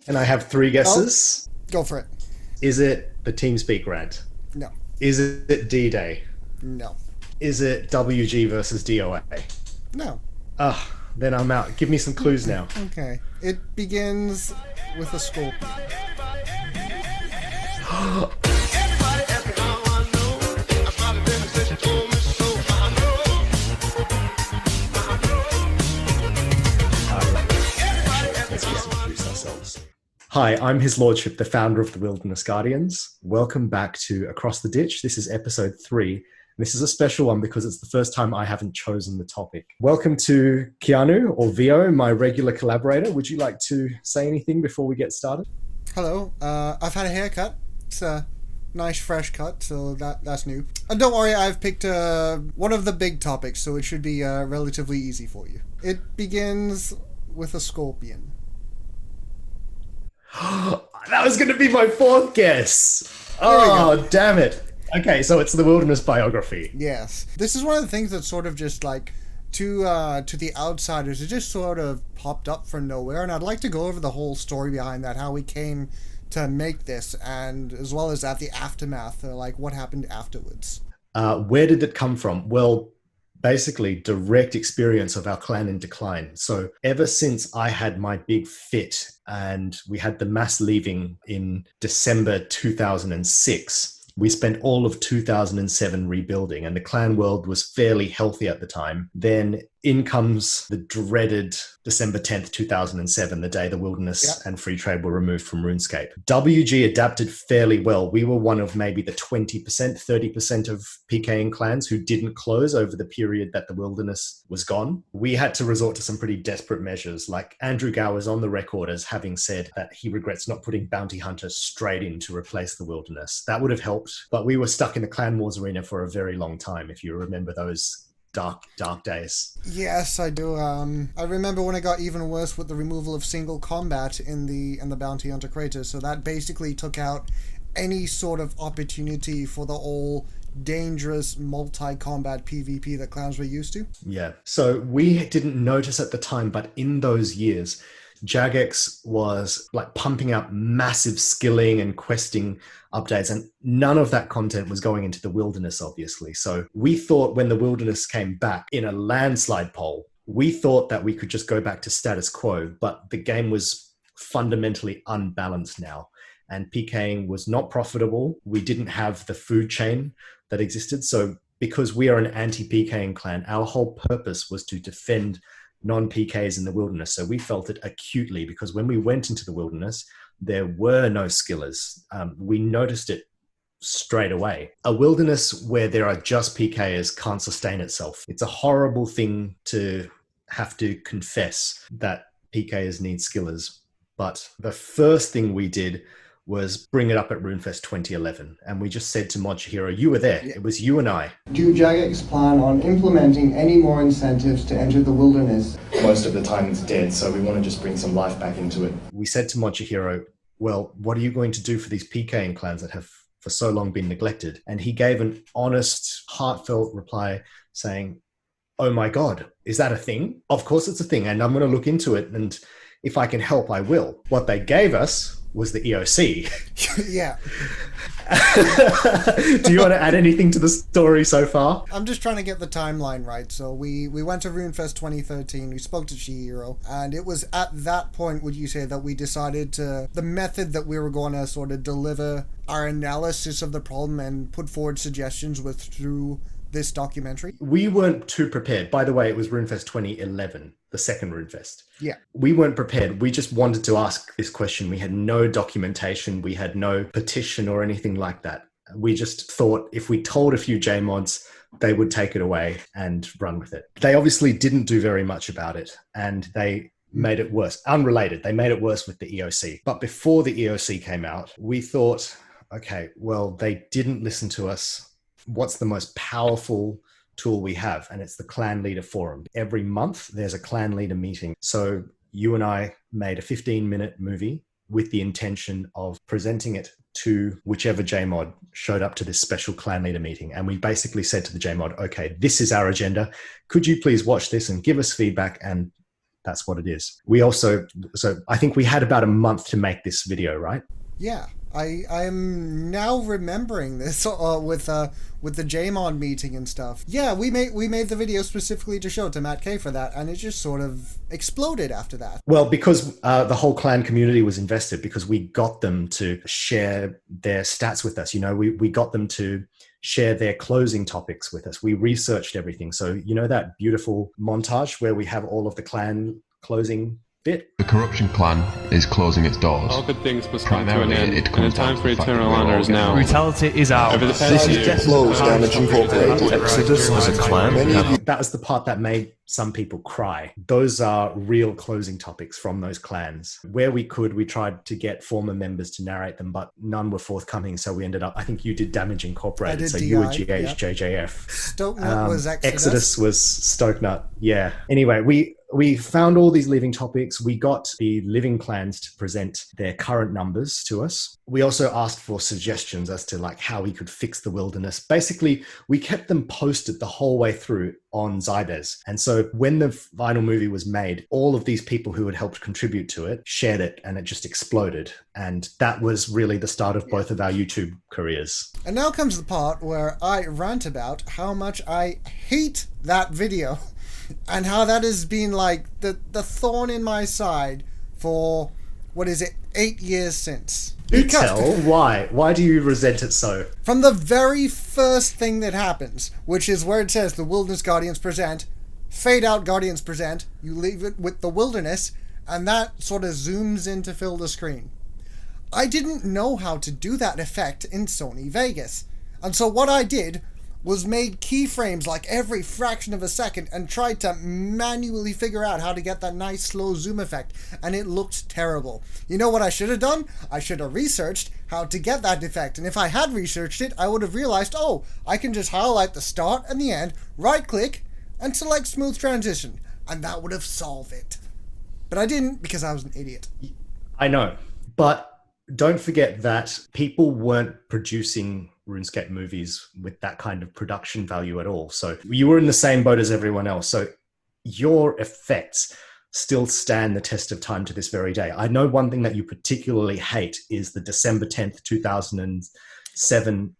And I have three Oh, guesses. go for it. Is it the TeamSpeak rant? No, Is it D-Day? no, Is it WG versus DOA? no. Ugh, then I'm out. Give me some clues now. Okay. It begins with a scorpion. Let's just introduce ourselves. Hi, I'm His Lordship, the founder of the Wilderness Guardians. Welcome back to Across the Ditch. This is episode 3. This is a special one because it's the first time I haven't chosen the topic. Welcome to Keanu, or Vio, my regular collaborator. Would you like to say anything before we get started? Hello. I've had a haircut. It's a nice fresh cut, so that's new. And don't worry, I've picked one of the big topics, so it should be relatively easy for you. It begins with a scorpion. That was going to be my fourth guess. There we go. Oh, damn it. Okay, so it's the Wilderness Biography. Yes. This is one of the things that's sort of just like to the outsiders, it just sort of popped up from nowhere, and I'd like to go over the whole story behind that, how we came to make this, and as well as at the aftermath, like what happened afterwards. Where did it come from? Well, basically direct experience of our clan in decline. So ever since I had my big fit and we had the mass leaving in December 2006, we spent all of 2007 rebuilding, and the clan world was fairly healthy at the time. Then in comes the dreaded December 10th, 2007, the day the wilderness and free trade were removed from RuneScape. WG adapted fairly well. We were one of maybe the 20%, 30% of PKing clans who didn't close over the period that the wilderness was gone. We had to resort to some pretty desperate measures, like Andrew Gow is on the record as having said that he regrets not putting Bounty Hunter straight in to replace the wilderness. That would have helped, but we were stuck in the Clan Wars arena for a very long time, if you remember those dark days. Yes, I do. I remember when it got even worse with the removal of single combat in the Bounty Hunter crater. So that basically took out any sort of opportunity for the old dangerous multi-combat PvP that clans were used to. Yeah. So we didn't notice at the time, but in those years, Jagex was like pumping out massive skilling and questing updates, and none of that content was going into the wilderness, obviously. So we thought when the wilderness came back in a landslide poll, we thought that we could just go back to status quo, but the game was fundamentally unbalanced now, and PKing was not profitable. We didn't have the food chain that existed. So because we are an anti-PKing clan, our whole purpose was to defend non-PKs in the wilderness. So we felt it acutely because when we went into the wilderness, there were no skillers. We noticed it straight away. A wilderness where there are just PKers can't sustain itself. It's a horrible thing to have to confess that PKers need skillers. But the first thing we did was bring it up at RuneFest 2011. And we just said to Mod Hero, you were there. It was you and I. Do Jagex plan on implementing any more incentives to enter the wilderness? Most of the time it's dead, so we want to just bring some life back into it. We said to Mod Hero, well, what are you going to do for these PKing clans that have for so long been neglected? And he gave an honest, heartfelt reply saying, oh my God, is that a thing? Of course it's a thing, and I'm going to look into it, and if I can help, I will. What they gave us was the EOC. Yeah. Do you want to add anything to the story so far? I'm just trying to get the timeline right. So we went to RuneFest 2013, we spoke to Chihiro, and it was at that point, would you say, that we decided the method that we were going to sort of deliver our analysis of the problem and put forward suggestions with through this documentary? We weren't too prepared. By the way, it was RuneFest 2011, the second RuneFest. Yeah. We weren't prepared. We just wanted to ask this question. We had no documentation. We had no petition or anything like that. We just thought if we told a few JMods, they would take it away and run with it. They obviously didn't do very much about it, and they made it worse. Unrelated, they made it worse with the EOC. But before the EOC came out, we thought, okay, well, they didn't listen to us. What's the most powerful tool we have? And it's the Clan Leader Forum. Every month there's a Clan Leader meeting. So you and I made a 15-minute movie with the intention of presenting it to whichever JMod showed up to this special Clan Leader meeting. And we basically said to the JMod, okay, this is our agenda. Could you please watch this and give us feedback and that's what it is. We also, so I think we had about a month to make this video, right? Yeah, I am now remembering this with the JMON meeting and stuff. Yeah, we made the video specifically to show to Matt K for that, and it just sort of exploded after that. Well, because the whole clan community was invested, because we got them to share their stats with us. You know, we got them to share their closing topics with us. We researched everything. So, you know, that beautiful montage where we have all of the clan closing bit? The corruption clan is closing its doors. All good things must come to an end, and the time for eternal honor is now. Brutality is out. Over the past year, Flows Damage Incorporated. Exodus as a clan. That was the part that made some people cry. Those are real closing topics from those clans. Where we could, we tried to get former members to narrate them, but none were forthcoming. So we ended up, I think you did Damage Incorporated. So DI, you were GHJJF. Stokenut was Exodus. Exodus was Stokenut. Yeah. Anyway, we found all these living topics. We got the living clans to present their current numbers to us. We also asked for suggestions as to like how we could fix the wilderness. Basically, we kept them posted the whole way through on Zybez. And so when the final movie was made, all of these people who had helped contribute to it shared it, and it just exploded. And that was really the start of both of our YouTube careers. And now comes the part where I rant about how much I hate that video. And how that has been like the thorn in my side for, 8 years since. Do tell, why? Why do you resent it so? From the very first thing that happens, which is where it says the Wilderness Guardians present, fade out Guardians present, you leave it with the Wilderness, and that sort of zooms in to fill the screen. I didn't know how to do that effect in Sony Vegas. And so what I did was made keyframes like every fraction of a second and tried to manually figure out how to get that nice slow zoom effect, and it looked terrible. You know what I should have done? I should have researched how to get that effect, and if I had researched it, I would have realized, oh, I can just highlight the start and the end, right click, and select smooth transition, and that would have solved it. But I didn't, because I was an idiot. I know, but don't forget that people weren't producing RuneScape movies with that kind of production value at all. So you were in the same boat as everyone else. So your effects still stand the test of time to this very day. I know one thing that you particularly hate is the December 10th, 2007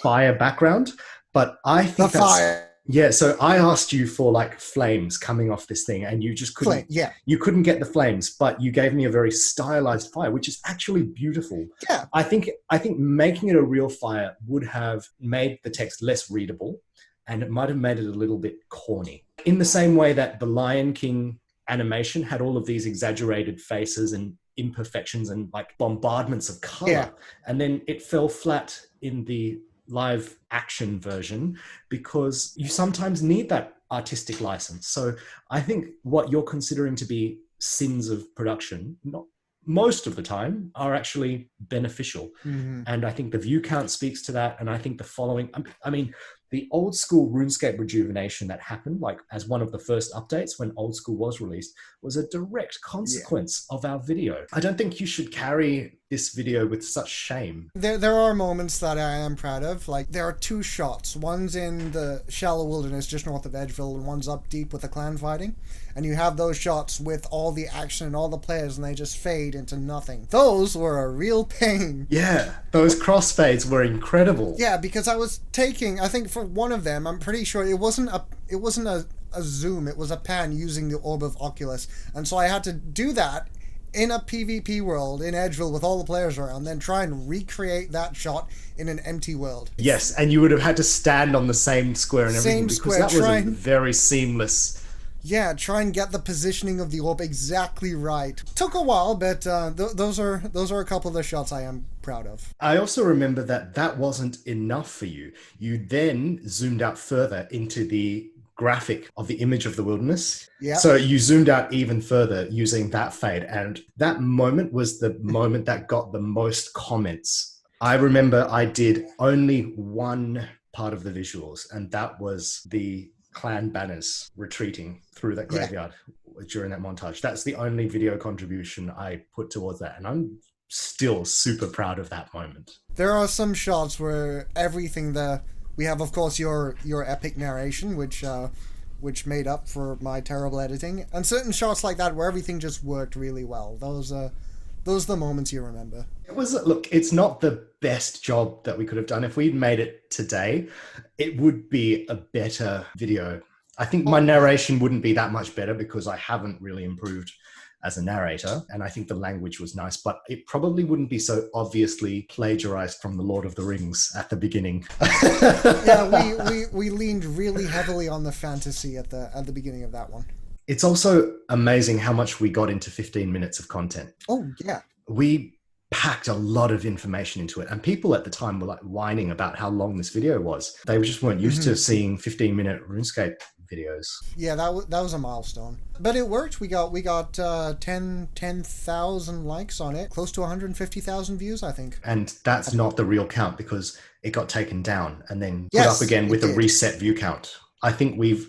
fire background. But I think the fire. Yeah, so I asked you for like flames coming off this thing, and you just couldn't. You couldn't get the flames, but you gave me a very stylized fire, which is actually beautiful. Yeah, I think making it a real fire would have made the text less readable, and it might have made it a little bit corny. In the same way that the Lion King animation had all of these exaggerated faces and imperfections and like bombardments of color, and then it fell flat in the live action version because you sometimes need that artistic license. So I think what you're considering to be sins of production, not most of the time, are actually beneficial. Mm-hmm. And I think the view count speaks to that. And I think the following, I mean, the old school RuneScape rejuvenation that happened, like as one of the first updates when old school was released, was a direct consequence of our video. I don't think you should carry this video with such shame. There are moments that I am proud of. Like, there are two shots. One's in the shallow wilderness just north of Edgeville, and one's up deep with the clan fighting. And you have those shots with all the action and all the players, and they just fade into nothing. Those were a real pain. Yeah, those crossfades were incredible. Yeah, because I was taking, I think for one of them, I'm pretty sure it wasn't a zoom, it was a pan using the Orb of Oculus. And so I had to do that in a PvP world in Edgeville with all the players around, then try and recreate that shot in an empty world. Yes, and you would have had to stand on the same square and everything, because that was a very seamless. Yeah, try and get the positioning of the orb exactly right. Took a while, but those are a couple of the shots I am proud of. I also remember that wasn't enough for you. You then zoomed out further into the graphic of the image of the wilderness. Yeah. So you zoomed out even further using that fade, and that moment was the moment that got the most comments. I remember I did only one part of the visuals, and that was the clan banners retreating through that graveyard during that montage. That's the only video contribution I put towards that, and I'm still super proud of that moment. There are some shots where everything we have, of course, your epic narration, which which made up for my terrible editing, and certain shots like that where everything just worked really well. Those are the moments you remember. Look, it's not the best job that we could have done. If we'd made it today, it would be a better video. I think my narration wouldn't be that much better because I haven't really improved as a narrator, and I think the language was nice, but it probably wouldn't be so obviously plagiarized from the Lord of the Rings at the beginning. Yeah, we leaned really heavily on the fantasy at the beginning of that one. It's also amazing how much we got into 15 minutes of content. Oh, yeah. We packed a lot of information into it, and people at the time were like whining about how long this video was. They just weren't used to seeing 15-minute RuneScape videos. Yeah, that was a milestone. But it worked. We got 10,000 likes on it, close to 150,000 views, I think. And that's not the real count because it got taken down and then put up again with a reset view count. I think we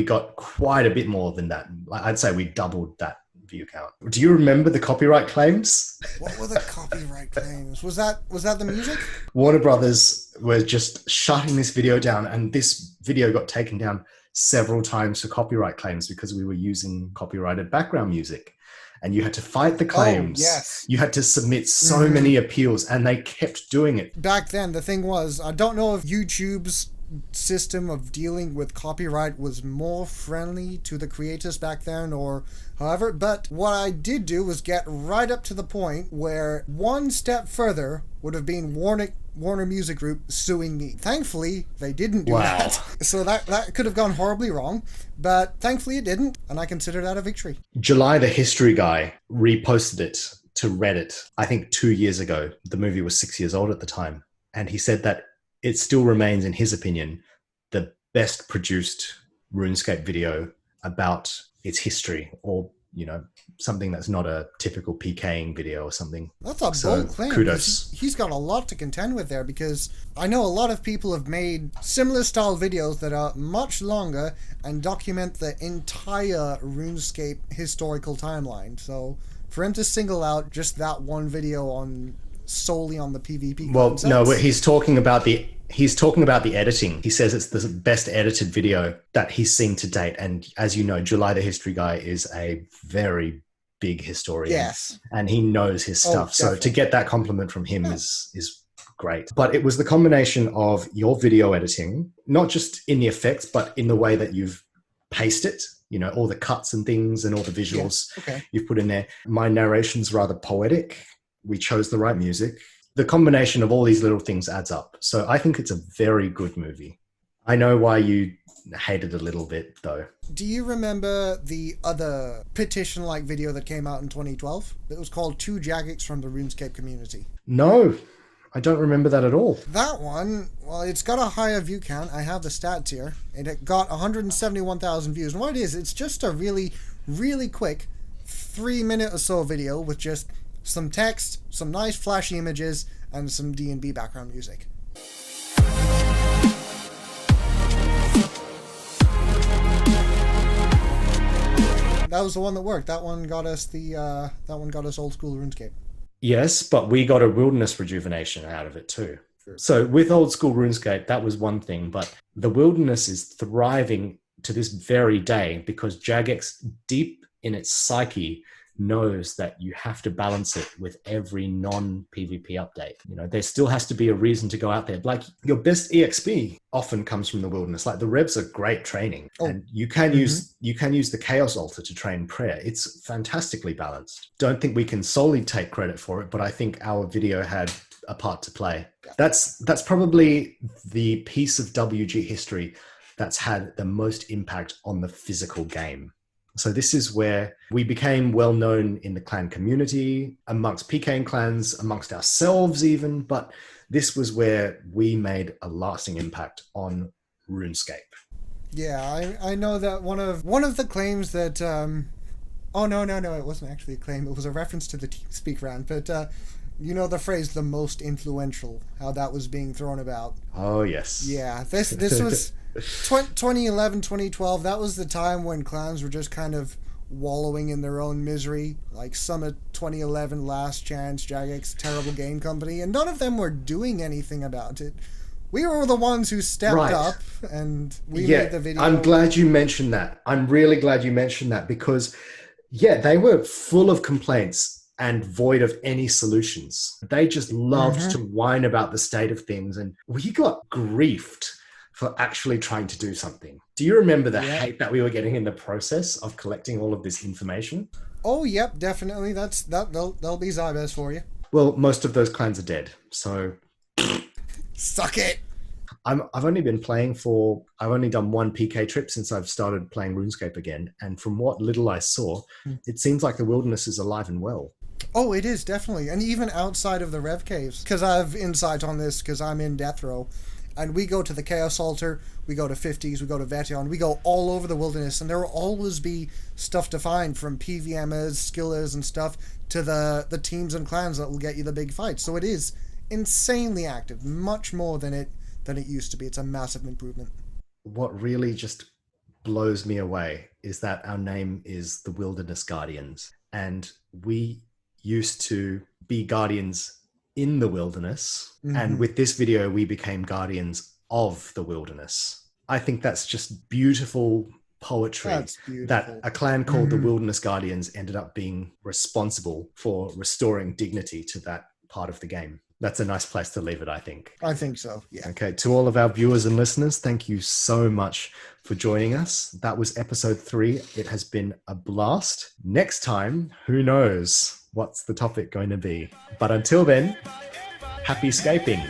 got quite a bit more than that. I'd say we doubled that view count. Do you remember the copyright claims? What were the copyright claims? Was that the music? Warner Brothers were just shutting this video down, and this video got taken down several times for copyright claims because we were using copyrighted background music. And you had to fight the claims. Oh, yes. You had to submit so many appeals, and they kept doing it. Back then, the thing was, I don't know if YouTube's system of dealing with copyright was more friendly to the creators back then or however, but what I did do was get right up to the point where one step further would have been Warner Music Group suing me. Thankfully, they didn't do that. So that could have gone horribly wrong, but thankfully it didn't, and I consider that a victory. July the History Guy reposted it to Reddit, I think 2 years ago. The movie was 6 years old at the time, and he said that it still remains, in his opinion, the best produced RuneScape video about its history, or, you know, something that's not a typical PKing video or something. That's a bold claim. Kudos. He's got a lot to contend with there, because I know a lot of people have made similar style videos that are much longer and document the entire RuneScape historical timeline. So for him to single out just that one video solely on the PvP concepts. No, he's talking about the editing. He says it's the best edited video that he's seen to date. And as you know, July the History Guy is a very big historian. Yes. And he knows his stuff. Definitely. So to get that compliment from him is great. But it was the combination of your video editing, not just in the effects, but in the way that you've paced it, you know, all the cuts and things and all the visuals you've put in there. My narration's rather poetic. We chose the right music. The combination of all these little things adds up. So I think it's a very good movie. I know why you hate it a little bit, though. Do you remember the other petition-like video that came out in 2012? It was called 2 Jagex from the RuneScape community. No, I don't remember that at all. That one, well, it's got a higher view count. I have the stats here. And it got 171,000 views. And what it is, it's just a really, really quick 3-minute or so video with just some text, some nice flashy images, and some D&B background music. That was the one that worked. That one got us old school RuneScape. Yes, but we got a wilderness rejuvenation out of it too. Sure. So with old school RuneScape, that was one thing, but the wilderness is thriving to this very day because Jagex, deep in its psyche, knows that you have to balance it with every non-PvP update. You know, there still has to be a reason to go out there. Like your best EXP often comes from the wilderness. Like the revs are great training, and you can use the Chaos Altar to train prayer. It's fantastically balanced. Don't think we can solely take credit for it, but I think our video had a part to play. That's probably the piece of WG history that's had the most impact on the physical game. So this is where we became well known in the clan community, amongst PKing clans, amongst ourselves even, but this was where we made a lasting impact on RuneScape. Yeah, I know that one of the claims that oh no, it wasn't actually a claim, it was a reference to the TeamSpeak rant, but you know the phrase "the most influential," how that was being thrown about. Oh yes. Yeah, this was 2011, 2012, that was the time when clans were just kind of wallowing in their own misery. Like Summit 2011, Last Chance, Jagex, Terrible Game Company, and none of them were doing anything about it. We were the ones who stepped Right. up, and we made the video. I'm glad you mentioned that. I'm really glad you mentioned that because, they were full of complaints and void of any solutions. They just loved to whine about the state of things, and we got griefed for actually trying to do something. Do you remember the hate that we were getting in the process of collecting all of this information? Oh, yep, definitely. That'll be Zybez for you. Well, most of those clans are dead, so Suck it. I've only done one PK trip since I've started playing RuneScape again, and from what little I saw, it seems like the wilderness is alive and well. Oh, it is, definitely. And even outside of the Rev Caves, because I have insight on this because I'm in Death Row, and we go to the Chaos Altar, we go to 50s, we go to Vetion, we go all over the wilderness, and there will always be stuff to find, from PVMers, skillers, and stuff, to the teams and clans that will get you the big fights. So it is insanely active, much more than it used to be. It's a massive improvement. What really just blows me away is that our name is the Wilderness Guardians, and we used to be guardians in the wilderness, and with this video we became guardians of the wilderness. I think that's just beautiful poetry. That's beautiful. That a clan called the Wilderness Guardians ended up being responsible for restoring dignity to that part of the game. That's a nice place to leave it, I think. I think so, yeah. Okay, to all of our viewers and listeners, thank you so much for joining us. That was episode 3. It has been a blast. Next time, who knows what's the topic going to be? But until then, happy scaping.